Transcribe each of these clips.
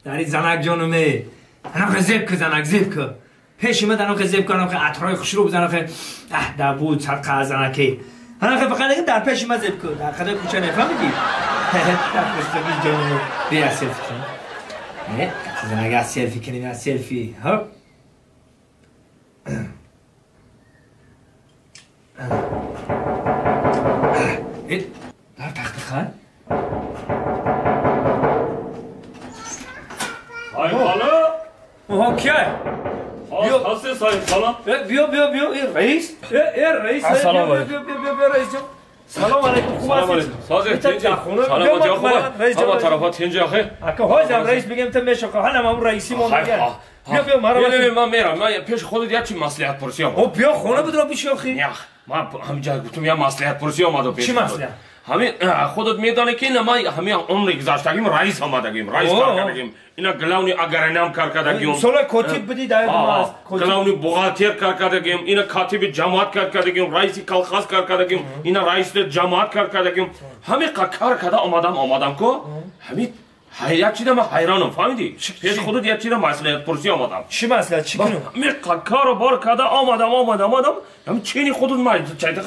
داری زنک جانمه انا زیب که زنک زیب که پیش من انا زیب کنم که عطرای خوش رو بزنم که ده بود صدقه زنکی انا فقط در پیش من زیب که در خدا کوچه نفهمیدی در پشتگی جانمه بیا سلفی کنم زنک سلفی کنیم سلفی ها در تخت خان Ay hala. Oha kya? Hasıl sayın salam. Bio, reis. Reis. Assalamu alaikum. Bio, reis. Salam alaikum. Salam alaikum. Sazet tence. Salam alaikum. Ama tarafa tence akı. Aka hocam reis bigem te meşo ka hala mam reisim on gel. Bio mara. Ben meram. Ben peş خودت ya çi maslahat pursiyorum. O bio khona budra bishokhi. Ya. Ma همینجا گفتم یا maslahat pursiyorum ado peş. چی maslahat؟ همین خودت میدانی که ما همین عمر گذاشتگیم رئیس آمدگیم رئیس کار کردگیم اینا گلاونی اگرنام کار کردگیم سولا کاتب بدی داید ماست گلاونی بوغالتر کار کردگیم اینا کاتب جماعت کار کردگیم رئیس کلخاز کار کردگیم اینا رئیس جماعت کار کردگیم همین کار کرده آمدم کو همین یک چیز ما حیرانم فهمیدی پیش خودت یک چیز مصلحت پرسی آمدم چی مصلحت چی کنم همین کارو بار کرده آمدم همین چینی خودت ما چایده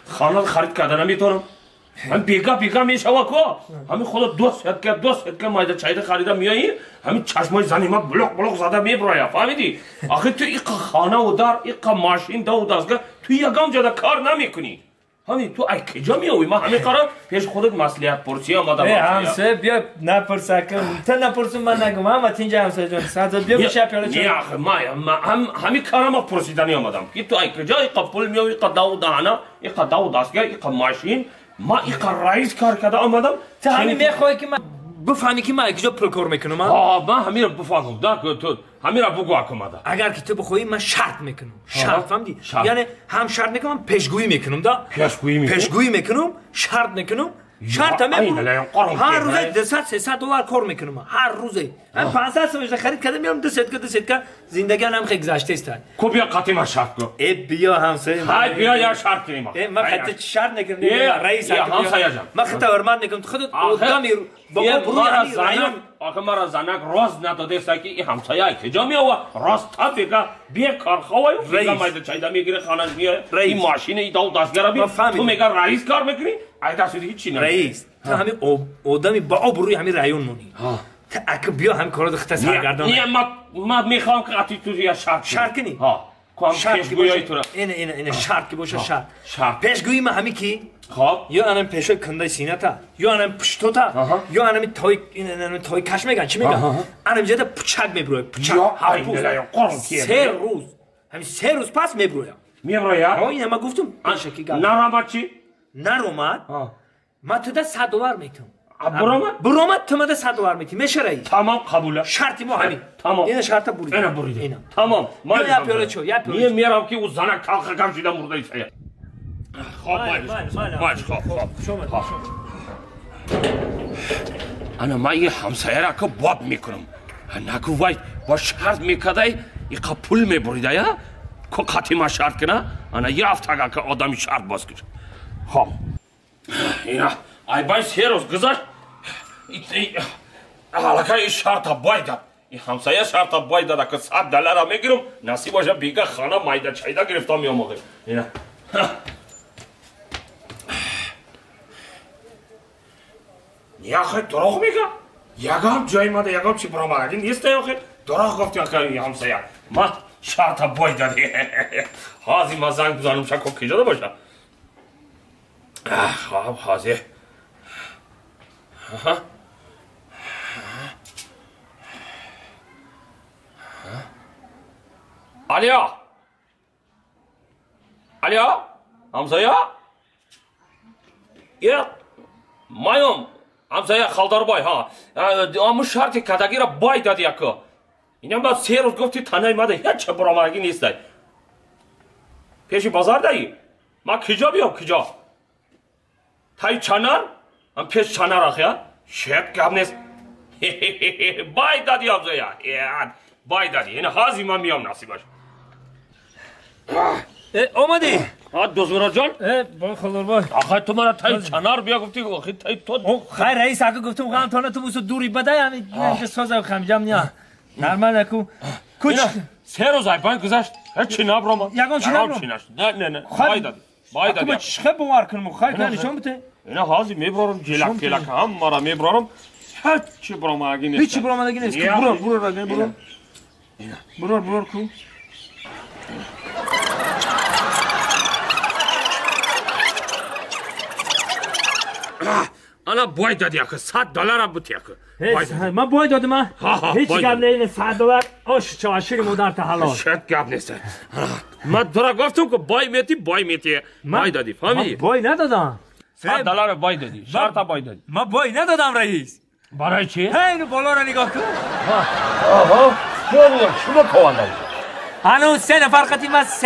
خانه خرید کردن نمیتونم هم بیگا میشوا کو همین خودت دوست که مایده چایده خریده میایی همین چشمای زنی ما بلوک زده میبرایا فهمیدی آخه تو این خانه و در این ماشین دو دستگاه تو یگام جدا کار نمیکنی همین تو ای کجا میوی ما همین کارا پیش خودت مصلحت پرسی آمدم همسه بیا نپرسا که تا نپرسم من نگم اما تینجا همسه جان ساعت بیا میشه پیاله چه ما همین کارا ما پرسیدنی آمدم که تو ای کجا ای پول میوی دو دانا ای دو دستگاه ای ماشین ما این رئیس کار کرده آمدم تا همین میخوای که من بفهمی که من کجا پول کار میکنم من همین رو بفهمم تو همین رو بگو آمده اگر که تو بخوای من شرط میکنم شرط فهمیدی یعنی هم شرط میکنم پیشگویی میکنم پیشگویی میکنم شرط میکنم شرط میکنم هر روز 200-300 دلار کار میکنم هر روز من 500 سوژه خرید کردم میام 200 که زندگی هم خیلی گذشته است کو بیا قاطی ما شرط کو بیا همسایه های بیا یا شرط کنیم من خودت شرط نکنم رئیس همسایه جان من خودت ورمات نکنم خودت آدمی بابا برو آخه مرا زنک راست نداده است که این همسایه کجا میآوه راست تا بگه بیا کار خواه بگه مایده چایده میگیره خانه میاد این ماشین ای دو دستگره بیا تو میگه رئیس کار میکنی ای دست هیچی نه رئیس تو همین آدمی با روی همین رایون مونی تا اگه بیا هم کارو دخته سرگردان نه ما میخوام که قطعی تو یا شرط کنی ها پیشگویی تو این شرط که باشه شرط پیشگویی ما همین کی خب یا انم پیشو کنده سینه تا یا انم پشتو تا یا انم تای کش میگن چی میگن انم جدا پچک میبروه پچک سه روز پس میبروه این ما گفتم نرامد چی؟ نرامد ما تو ده 100 دلار میتونم برامد تو مده 100 دلار میتی میشه رایی تمام قبوله شرطی ما همین تمام این شرط بریده اینا تمام ما یا پیاله چو میرم که او زنک تلخ کم شده مرده ایسه خواب باید خواب انا ما یه همسایه را که باب میکنم نکو وای با شرط میکده ای پول میبریده یا که قطعی ما شرط کنه انا یه هفته که آدمی شرط باز کنه خواب اینا ای باید 3 روز گذاشت حالا این شرط باید این همسایه شرط باید داده که 100 دلار میگیرم نصیب باشه بیگه خانه مایده چایده گرفته میام آقای اینا یا خیلی دروغ میگه یکم جای ماده یکم چی برامده نیست یا خیلی دروغ گفتی که همسایه ما شرط باید داده حاضی ما زنگ بزنم شکل کجا باشه خواب حاضی Alo همسایه یه مایم همسایه خالداربای ها اما شرط کدگی را باید دادی اکو اینم بعد 3 روز گفتی تنهی مده هیچ برامرگی نیست پیشی بازار دایی ما کجا بیام کجا تای چنر هم پیش چنر آخه شب گم نیست باید دادی همسایه باید دادی این حاضی من میام نصیبش آمدی؟ دزمرا جان بای خلال بای آخه تو من تایی چنار بیا گفتی آخه تایی تو خیر رئیس اگه گفتم خواهم تانه تو بوسو دوری بده همین اینجا سازه و خمجم نیا نرمال نکو کچ 3 روز ایبان گذشت هیچی نبرام یکم چی نبرام نه باید دادی اگه چه باور کنم خیر که نشان بده اینا حاضی میبرارم جلک هم مرا میبرارم هیچی برام آگی نیست هیچی برام آگی نیست برو کن انا باید دادی اکه $100 هم بودی اکه من باید دادم هیچ گب نه $100 آش چواشیری مادر تا حلال شاید گب نیست من دورا گفتم که بای میتی باید دادی فهمی باید ندادم $100 باید دادی شرط باید دادی من باید ندادم رئیس برای چی؟ اینو بالا را نگاه کن شما کوانداری هنوز 3 نفر خطیم از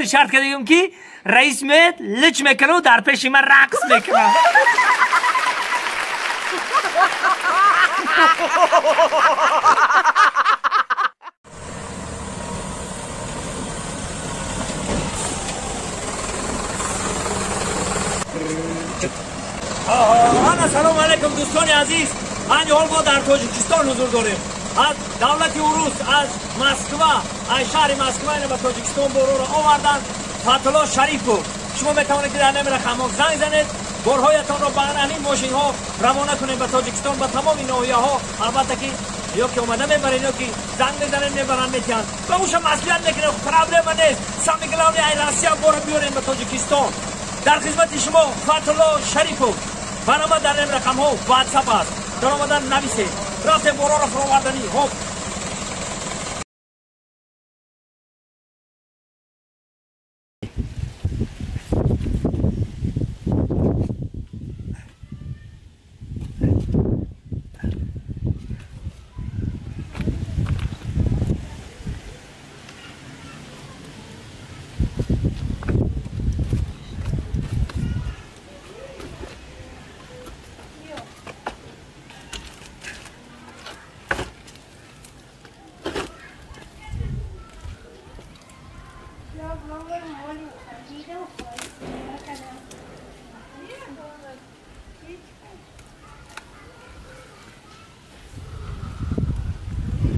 $300 شرط کردیم که رئیس میت لچ میکنه و در پیش من رقص میکنه سلام علیکم دوستان عزیز حال ما در تاجیکستان حضور داریم از دولت روس از مسکو از شهر مسکو اینو به تاجیکستان برو رو آوردن فتح‌الله شریفو شما میتوانید در نمره خمام زنگ زنید بارهایتان را به همین ماشین ها روانه کنید به تاجیکستان به تمام ناحیه ها البته که یا که اومده میبرین یا که زنگ میزنن میبرن میتین و اوش مسئولیت میکنه پرابلم نیست سمیگلاوی ای روسیه برو بیارین به تاجیکستان در خدمت شما فتح‌الله شریفو برنامه در نمره رقم ها واتساپ است در آمدن نویسید راست بارا را فراوردنی هوب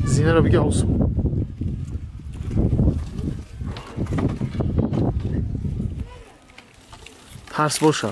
زینه رو بگه آسون ترس باشه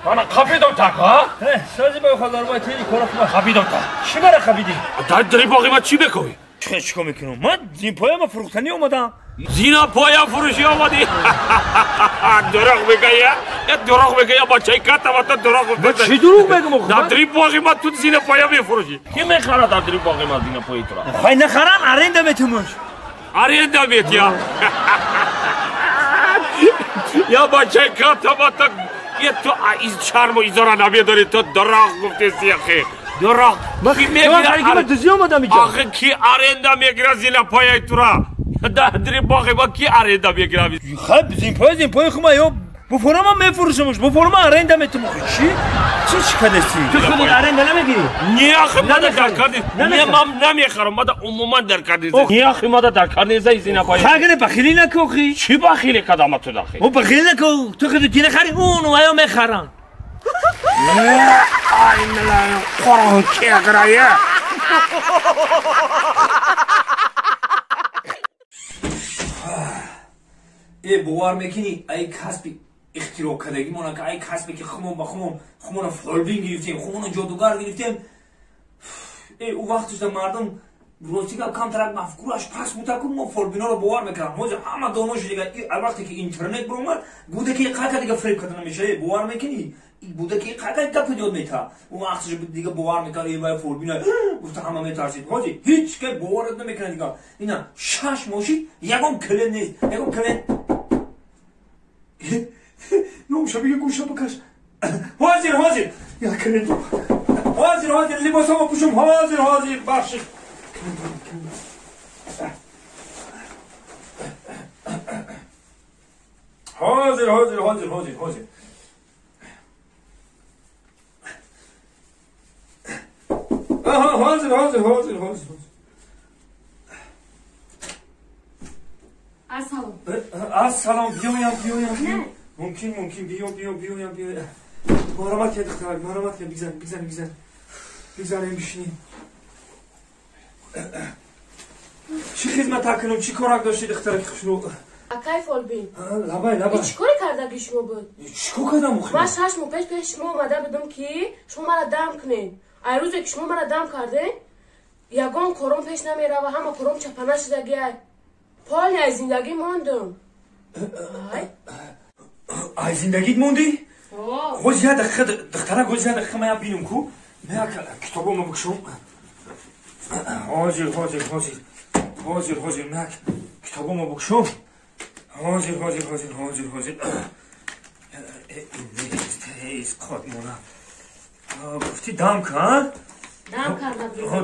انا خبیدم تاکا سازی با خدا رو تیری کارا خوبه خبیدم تا چی برای خبیدی؟ داری باقی ما چی بکنی؟ چیکار میکنم؟ من زین پایم فروختنی اومدم زینا پایم فروشی آمدی دروغ میگی یا دروغ میگی یا بچه کتا و تو دروغ میگی چی دروغ میگم؟ در دری باقی ما تو زینا پایم میفروشی کی میخره در دری باقی ما زینا پایی تو را؟ خواهی نخرم ارنده میتونمش ارنده میتیا یا بچه کتا و تو یه تو این چرم و ایزارا نبیه داری تو دراغ گفتی سیخی دراغ کی میگیره آخه کی آرنده میگیره زینا پایای تو را دری باقی با کی آرنده میگیره خب زین پای خومه یا بفرم هم میفروشمش بفرم آرنده میتونم چی کدستی؟ تو خودی آرنده نمیگیری؟ نه آخه ما در کردی نه من نمیخرم ما عموما در کردی نه آخه ما در کردی زینا پای خاگه بخیلی نکو خی چی بخیلی کدام تو داخل او بخیلی نکو تو خودی کی نخری اون و یا میخرن ای ملای قرآن کی اگرایه ای باور میکنی ای کسبی اختراع کردگی مونه که ای کسبی که خمون با خمون فولبین گرفتیم خمون جادوگر گرفتیم ای او وقتش در مردم روزی که کم ترک مفکورش پس بوده که ما فولبینا رو باور میکنم موجه همه دانوش دیگه الوقتی که اینترنت برومد بوده که قاقا دیگه فریب کردن میشه باور میکنی بوده که قاقا دپ یاد میتا اون وقتش دیگه باور میکنه ای وای فولبینا گفته همه میترسید حاجی هیچ که باور نمیکنه دیگه اینا شش ماشین یکم کلید نیست یکم کلید نوشا بگه گوشا بکش حاضر یا کنید حاضر لباس ها پوشم حاضر بخشید حاضر السلام بیایم ممکن بیایم مرحمت کرد دختر مرحمت کرد بگذاریم بشینیم چی خدمت کنم چی کارک داشتی دختر خوشرو کیف البین لبای چی کاری کرده شما بود چیکار کردم من 6 ماه پیش شما اومده بودم که شما مرا دم کنین روزی که شما مرا دم کردین یگان کارم پیش نمیره و همه کارم چپنه شدگی پال از زندگی ماندم از زندگیت موندی؟ خوز یه دختره گوز یه دقیقه من بینم کو من کتابو ما بکشم حاضر من کتابو ما بکشم حاضر ایز قادمونه گفتی دم کن؟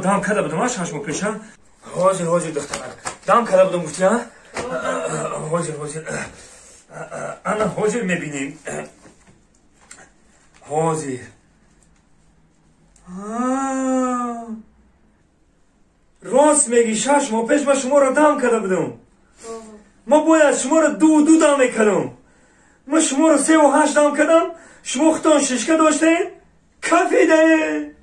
دم کرده بودم ها 6 ماه پیش ها حاضر دختره دم کرده بودم گفتی ها حاضر انا حاضر میبینیم حاضر راست میگی 6 ماه پیش من شما را دم کرده بودم ما باید شما را دو دم میکردم من شما را 3 و 8 دم کردم شما خودتان 6 داشتین کفیده